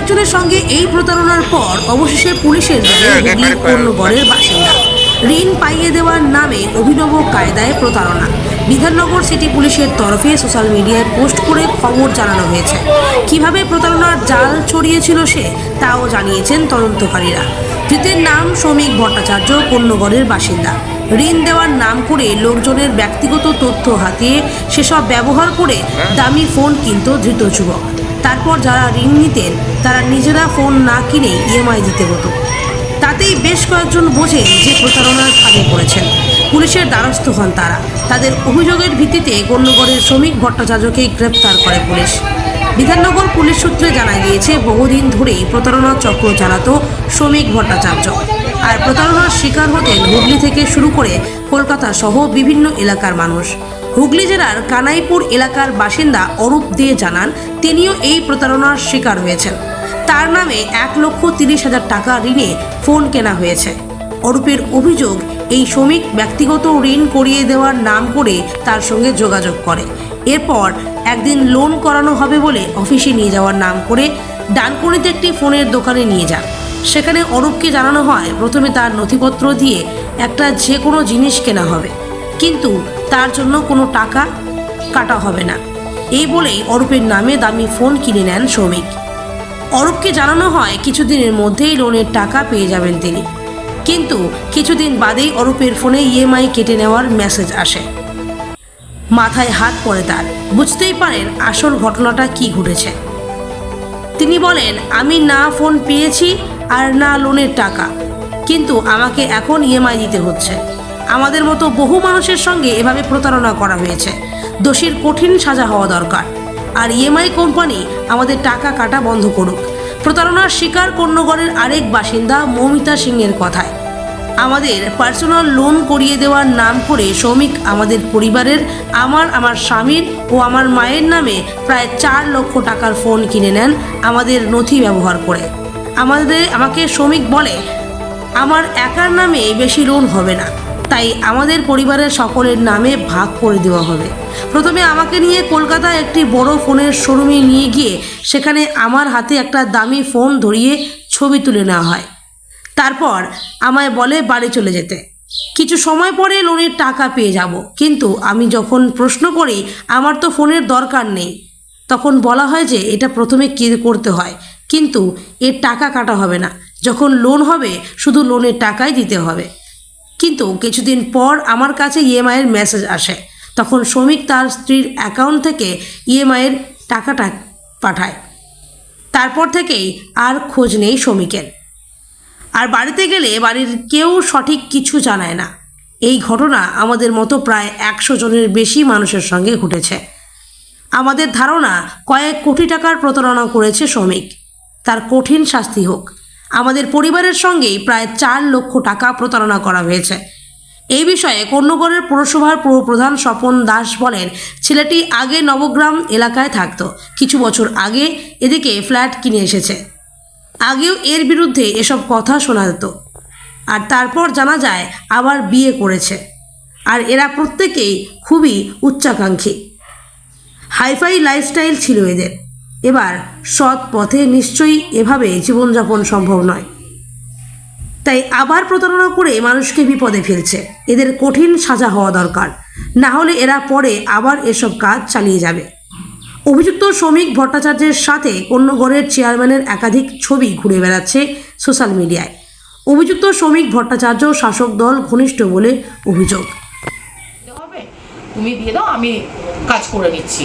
একজনের সঙ্গে এই প্রতারণার পর অবশেষে পুলিশের জালে হুগলির কর্ণগড়ের বাসিন্দা। ঋণ পাইয়ে দেওয়ার নামে অভিনব কায়দায় প্রতারণা। বিধাননগর সিটি পুলিশের তরফে সোশ্যাল মিডিয়ায় পোস্ট করে খবর জানানো হয়েছে। কিভাবে প্রতারণার জাল ছড়িয়েছিল সে তাও জানিয়েছেন তদন্তকারীরা। ধৃতের নাম শ্রমিক ভট্টাচার্য, কর্ণগড়ের বাসিন্দা। ঋণ দেওয়ার নাম করে লোকজনের ব্যক্তিগত তথ্য হাতিয়ে সেসব ব্যবহার করে দামি ফোন কিনত ধৃত যুবক। তারপর যারা ঋণ নিতেন তারা নিজেরা ফোন না কিনেই ইএমআই দিতে হতো। তাতেই বেশ কয়েকজন বোঝেন যে প্রতারণার ফাঁদে পড়েছেন। পুলিশের দ্বারস্থ হন তারা। তাদের অভিযোগের ভিত্তিতে কর্ণগড়ের শ্রমিক ভট্টাচার্যকে গ্রেপ্তার করে পুলিশ। বিধাননগর পুলিশ সূত্রে জানা গিয়েছে, বহুদিন ধরেই প্রতারণার চক্র চালাতো শ্রমিক ভট্টাচার্য। আর প্রতারণার শিকার হতেন হুগলি থেকে শুরু করে কলকাতা সহ বিভিন্ন এলাকার মানুষ। হুগলি জেলার কানাইপুর এলাকার বাসিন্দা অরূপ দে জানান, তিনিও এই প্রতারণার শিকার হয়েছেন। তার নামে 1,30,000 টাকা ঋণে ফোন কেনা হয়েছে। অরূপের অভিযোগ, এই শ্রমিক ব্যক্তিগত ঋণ করিয়ে দেওয়ার নাম করে তার সঙ্গে যোগাযোগ করে। এরপর একদিন লোন করানো হবে বলে অফিসে নিয়ে যাওয়ার নাম করে ডানকুনিতে একটি ফোনের দোকানে নিয়ে যান। সেখানে অরূপকে জানানো হয় প্রথমে তার নথিপত্র দিয়ে একটা যে কোনো জিনিস কেনা হবে, কিন্তু তার জন্য কোনো টাকা কাটা হবে না। এই বলেই অরূপের নামে দামি ফোন কিনে নেন শ্রমিক। অরূপকে জানানো হয় কিছুদিনের মধ্যেই লোনের টাকা পেয়ে যাবেন তিনি, কিন্তু কিছুদিন বাদেই অরূপের ফোনে ইএমআই কেটে নেওয়ার মেসেজ আসে। মাথায় হাত পড়ে তার। বুঝতেই পারেন আসল ঘটনাটা কি ঘটেছে। তিনি বলেন, আমি না ফোন পেয়েছি আর না লোনের টাকা, কিন্তু আমাকে এখন ইএমআই দিতে হচ্ছে। আমাদের মতো বহু মানুষের সঙ্গে এভাবে প্রতারণা করা হয়েছে। দোষীর কঠিন সাজা হওয়া দরকার, আর ইএমআই কোম্পানি আমাদের টাকা কাটা বন্ধ করুক। প্রতারণার শিকার কর্ণগড়ের আরেক বাসিন্দা মৌমিতা সিংয়ের কথায়, আমাদের পার্সোনাল লোন করিয়ে দেওয়ার নাম করে শ্রমিক আমাদের পরিবারের, আমার স্বামীর ও আমার মায়ের নামে প্রায় 4 লক্ষ টাকার ফোন কিনে নেন আমাদের নথি ব্যবহার করে। আমাকে শ্রমিক বলে, আমার একার নামে বেশি লোন হবে না, তাই আমাদের পরিবারের সকলের নামে ভাগ করে দেওয়া হবে। প্রথমে আমাকে নিয়ে কলকাতায় একটি বড় ফোনের শোরুমে নিয়ে গিয়ে সেখানে আমার হাতে একটা দামি ফোন ধরিয়ে ছবি তুলে নেওয়া হয়। তারপর আমায় বলে বাড়ি চলে যেতে। কিছু সময় পরে লোনের টাকা পেয়ে যাব, কিন্তু আমি যখন প্রশ্ন করি আমার তো ফোনের দরকার নেই, তখন বলা হয় যে এটা প্রথমে করতে হয়, কিন্তু এর টাকা কাটা হবে না। যখন লোন হবে শুধু লোনের টাকাই দিতে হবে। কিন্তু কিছুদিন পর আমার কাছে ইএমআইয়ের মেসেজ আসে। তখন শ্রমিক তার স্ত্রীর অ্যাকাউন্ট থেকে ইএমআইয়ের টাকাটা পাঠায়। তারপর থেকেই আর খোঁজ নেই শ্রমিকের। আর বাড়িতে গেলে বাড়ির কেউ সঠিক কিছু জানায় না। এই ঘটনা আমাদের মতো প্রায় 100 জনের বেশি মানুষের সঙ্গে ঘটেছে। আমাদের ধারণা কয়েক কোটি টাকার প্রতারণা করেছে শ্রমিক, তার কঠিন শাস্তি হোক। আমাদের পরিবারের সঙ্গেই প্রায় 4 লক্ষ টাকা প্রতারণা করা হয়েছে। এই বিষয়ে কর্ণগড়ের পৌরসভার পৌরপ্রধান স্বপন দাস বলেন, ছেলেটি আগে নবগ্রাম এলাকায় থাকতো, কিছু বছর আগে এদিকে ফ্ল্যাট কিনে এসেছে। আগেও এর বিরুদ্ধে এসব কথা শোনা যেত, আর তারপর জানা যায় আবার বিয়ে করেছে। আর এরা প্রত্যেকেই খুবই উচ্চাকাঙ্ক্ষী, হাইফাই লাইফস্টাইল ছিল এদের। এবার সৎ পথে নিশ্চয়ই এভাবে জীবনযাপন সম্ভব নয়, তাই আবার প্রতারণা করে মানুষকে বিপদে ফেলছে। এদের কঠিন সাজা হওয়া দরকার, না হলে এরা পরে আবার এসব কাজ চালিয়ে যাবে। অভিযুক্ত শ্রমিক ভট্টাচার্যের সাথে কর্ণগড়ের চেয়ারম্যানের একাধিক ছবি ঘুরে বেড়াচ্ছে সোশ্যাল মিডিয়ায়। অভিযুক্ত শ্রমিক ভট্টাচার্য শাসক দল ঘনিষ্ঠ বলে অভিযোগ। তুমি দিয়ে দাও, আমি কাজ করে নিচ্ছি,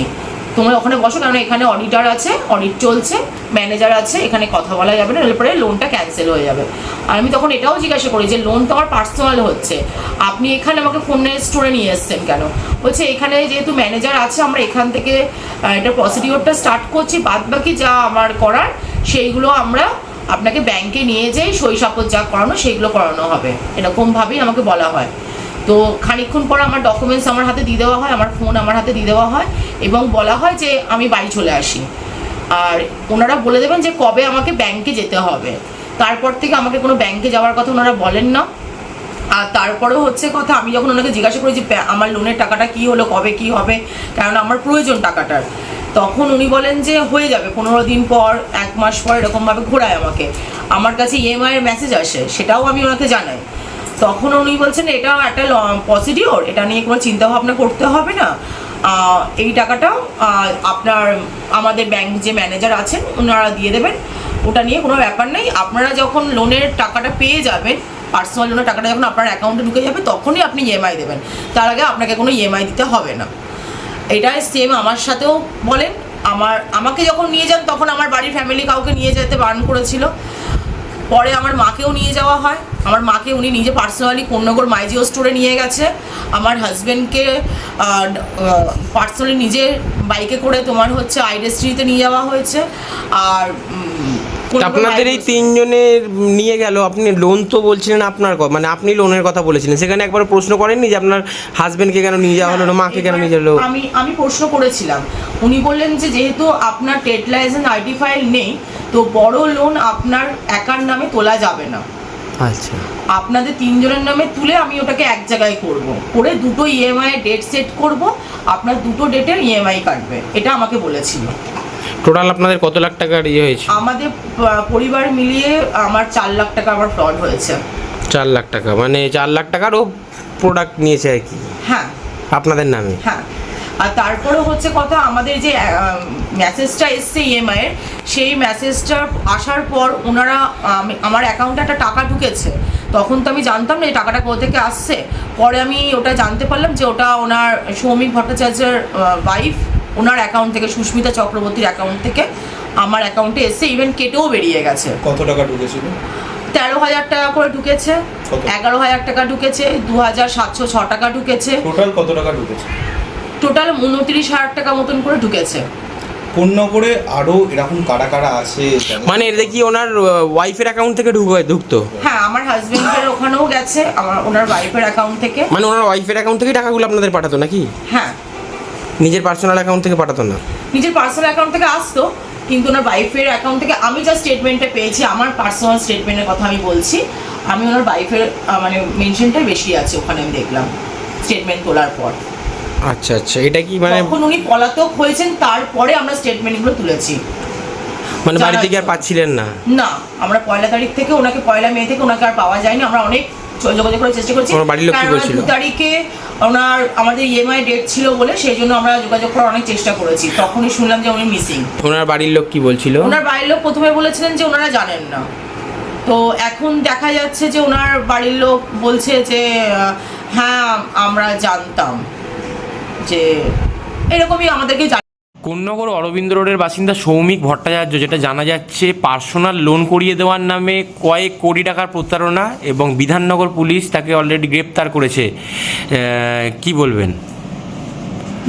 তোমরা ওখানে বসো, কারণ এখানে অডিটর আছে, অডিট চলছে, ম্যানেজার আছে, এখানে কথা বলা যাবে না, এরপরে লোনটা ক্যান্সেল হয়ে যাবে। আর আমি তখন এটাও জিজ্ঞাসা করি যে লোন তো আমার পার্সোনাল হচ্ছে, আপনি এখানে আমাকে ফোনের স্টোরে নিয়ে এসছেন কেন? বলছে এখানে যেহেতু ম্যানেজার আছে, আমরা এখান থেকে এটা প্রসিডিওরটা স্টার্ট করছি, বাদ বাকি যা আমার করার সেইগুলো আমরা আপনাকে ব্যাংকে নিয়ে যাই, সই সাপোজ যা করানো সেইগুলো করানো হবে, এরকমভাবেই আমাকে বলা হয়। তো খানিকক্ষণ পর আমার ডকুমেন্টস আমার হাতে দিয়ে দেওয়া হয়, আমার ফোন আমার হাতে দিয়ে দেওয়া হয়, এবং বলা হয় যে আমি বাড়ি চলে আসি, আর ওনারা বলে দেবেন যে কবে আমাকে ব্যাংকে যেতে হবে। তারপর থেকে আমাকে কোনো ব্যাংকে যাওয়ার কথা ওনারা বলেন না। আর তারপরেও হচ্ছে কথা, আমি যখন ওনাকে জিজ্ঞাসা করি যে আমার লোনের টাকাটা কি হলো, কবে কি হবে, কারণ আমার প্রয়োজন টাকাটার, তখন উনি বলেন যে হয়ে যাবে 15 দিন পর, 1 মাস পর, এরকমভাবে ঘোরায় আমাকে। আমার কাছে ইএমআই এর মেসেজ আসে, সেটাও আমি ওনাকে জানাই। তখন উনি বলছেন এটা একটা প্রসিডিওর, এটা নিয়ে কোনো চিন্তা ভাবনা করতে হবে না, এই টাকাটাও আপনার আমাদের ব্যাংক যে ম্যানেজার আছেন ওনারা দিয়ে দেবেন, ওটা নিয়ে কোনো ব্যাপার নেই। আপনারা যখন লোনের টাকাটা পেয়ে যাবেন, পার্সোনাল লোনের টাকাটা যখন আপনার অ্যাকাউন্টে ঢুকে যাবে, তখনই আপনি ইএমআই দেবেন, তার আগে আপনাকে কোনো ইএমআই দিতে হবে না। এটাই সেম আমার সাথেও বলেন। আমাকে যখন নিয়ে যান তখন আমার বাড়ির ফ্যামিলি কাউকে নিয়ে যেতে বারণ করেছিল। পরে আমার মাকেও নিয়ে যাওয়া হয়, আমার মাকে উনি নিজে পার্সোনালি কোন্নগর মাইজিও স্টোরে নিয়ে গেছে। আমার হাজব্যান্ডকে পার্সোনালি নিজের বাইকে করে তোমার হচ্ছে আইডেস্ট্রিতে নিয়ে যাওয়া হয়েছে। আর আপনাদের এই 3 জনের নিয়ে গেল, আপনি লোন তো বলছিলেন আপনার মানে আপনি লোনের কথা বলেছিলেন, সেখানে একবার প্রশ্ন করেননি যে আপনার হাজবেন্ডকে কেন নিয়ে যাওয়া হলো না, মাকে কেন নিয়ে গেল? আমি প্রশ্ন করেছিলাম, উনি বললেন যে যেহেতু আপনার ট্রেড লাইসেন্স আইডি ফাইল নেই, তো বড় লোন আপনার একার নামে তোলা যাবে না। আচ্ছা, আপনাদের 3 জনের নামে তুলে আমি ওটাকে এক জায়গায় করে দুটো ইএমআই ডেট সেট করব, আপনার দুটো ডেটের ইএমআই কাটবে, এটা আমাকে বলেছিল। টোটাল আপনাদের কত লাখ টাকার ইয়ে হয়েছে? আমাদের পরিবার মিলিয়ে আমার 4 লাখ টাকা আমার ফ্রড হয়েছে। 4 লাখ টাকা, মানে 4 লাখ টাকারও প্রোডাক্ট নিয়েছে আর কি? হ্যাঁ, আপনাদের নামে। হ্যাঁ। আর তারপরে হচ্ছে কথা, আমাদের যে মেসেজটা এসছে ইএমআই এর, সেই মেসেজটা আসার পর ওনারা আমার অ্যাকাউন্টে একটা টাকা ঢুকেছে, তখন তো আমি জানতাম না এই টাকাটা কোথা থেকে আসছে। পরে আমি ওটা জানতে পারলাম যে ওটা ওনার সৌমিক ভট্টাচার্যের ওয়াইফ, ওনার অ্যাকাউন্ট থেকে, সুস্মিতা চক্রবর্তীর অ্যাকাউন্ট থেকে আমার অ্যাকাউন্টে এসে ইভেন কেটেও বেরিয়ে গেছে। কত টাকা ঢুকেছিল? 13,000 টাকা করে ঢুকেছে, 11,000 টাকা ঢুকেছে, 2,706 টাকা ঢুকেছে। টোটাল কত টাকা ঢুকেছে? টোটাল 29,000 টাকা মতন করে ঢুকেছে। পূর্ণ করে আরো এরকম কারা কারা আছে? মানে এটা কি ওনার ওয়াইফের অ্যাকাউন্ট থেকে ঢুকতো? হ্যাঁ, আমার হাজবেন্ডের ওখানেও গেছে, ওনার ওয়াইফের অ্যাকাউন্ট থেকে। মানে ওনার ওয়াইফের অ্যাকাউন্ট থেকে টাকাগুলো আপনাদের পাঠাতো নাকি? হ্যাঁ, নিজের পার্সোনাল অ্যাকাউন্ট থেকে পাঠাতো না? নিজের পার্সোনাল অ্যাকাউন্ট থেকে আসতো, কিন্তু ওনার ওয়াইফের অ্যাকাউন্ট থেকে আমি যা স্টেটমেন্টটা পেয়েছি, আমার পার্সোনাল স্টেটমেন্টের কথা আমি বলছি, আমি ওনার ওয়াইফের মানে মেনশনটাই বেশি আছে ওখানে, আমি দেখলাম স্টেটমেন্ট তোলার পর। আচ্ছা আচ্ছা, এটা কি মানে তখন উনি পলাতক হয়েছেন, তারপরে আমরা স্টেটমেন্টগুলো তুলেছি। মানে বাড়ি থেকে আর পাচ্ছিলেন না? না, আমরা 1 তারিখ থেকে ওনাকে 1 মে থেকে ওনাকে আর পাওয়া যায়নি। আমরা অনেক যোগাযোগ করার চেষ্টা করছি, কারণ 2 তারিখে আমাদের ইএমআই ডেট ছিল বলে, সেই জন্য আমরা যোগাযোগ করার অনেক চেষ্টা করেছি। তখনই শুনলাম যে উনি মিসিং। ওনার বাড়ির লোক কি বলছিল? ওনার বাড়ির লোক প্রথমে বলেছিলেন যে ওনারা জানেন না, তো এখন দেখা যাচ্ছে যে ওনার বাড়ির লোক বলছে যে হ্যাঁ আমরা জানতাম, যে এরকমই আমাদেরকে। কোন্নগর অরবিন্দ রোডের বাসিন্দা সৌমিক ভট্টাচার্য, যেটা জানা যাচ্ছে পার্সোনাল লোন করিয়ে দেওয়ার নামে কয়েক কোটি টাকার প্রতারণা, এবং বিধাননগর পুলিশ তাকে অলরেডি গ্রেপ্তার করেছে, কি বলবেন?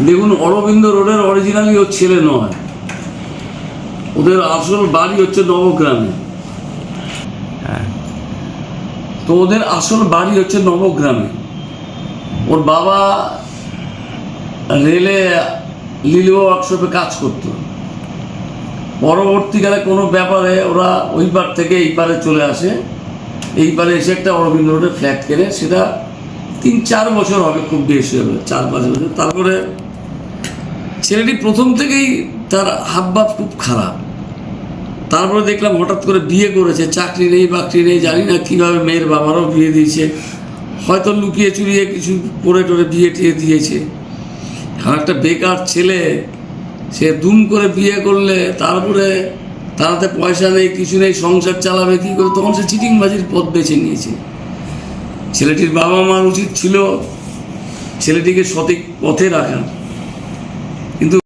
দেখুন, অরবিন্দ রোডের অরিজিনালি ওর ছেলে নয়, ওদের আসল বাড়ি হচ্ছে নবগ্রামে। তো ওদের আসল বাড়ি হচ্ছে নবগ্রামে। ওর বাবা রেলে লিলিও ওয়ার্কশপে কাজ করতো। পরবর্তীকালে কোনো ব্যাপারে ওরা ওই পার থেকে এই পারে চলে আসে, এই পারে এসে একটা অরবিন্দ রোডে ফ্ল্যাট কেনে, সেটা 3-4 বছর হবে, খুব বেশি হবে 4-5 বছর। তারপরে ছেলেটি প্রথম থেকেই তার হাবভাব খুব খারাপ। তারপরে দেখলাম হঠাৎ করে বিয়ে করেছে, চাকরি নেই বাকরি নেই, জানি না কীভাবে মেয়ের বাবারও বিয়ে দিয়েছে, হয়তো লুকিয়ে চুরিয়ে কিছু করে টোরে বিয়ে টিয়ে দিয়েছে। এখন একটা বেকার ছেলে, সে দুম করে বিয়ে করলে তারপরে তার হাতে পয়সা নেই, কিছু নেই, সংসার চালাবে কী করে, তখন সে চিটিংবাজির পথ বেছে নিয়েছে। ছেলেটির বাবা মার উচিত ছিল ছেলেটিকে সঠিক পথে রাখা, কিন্তু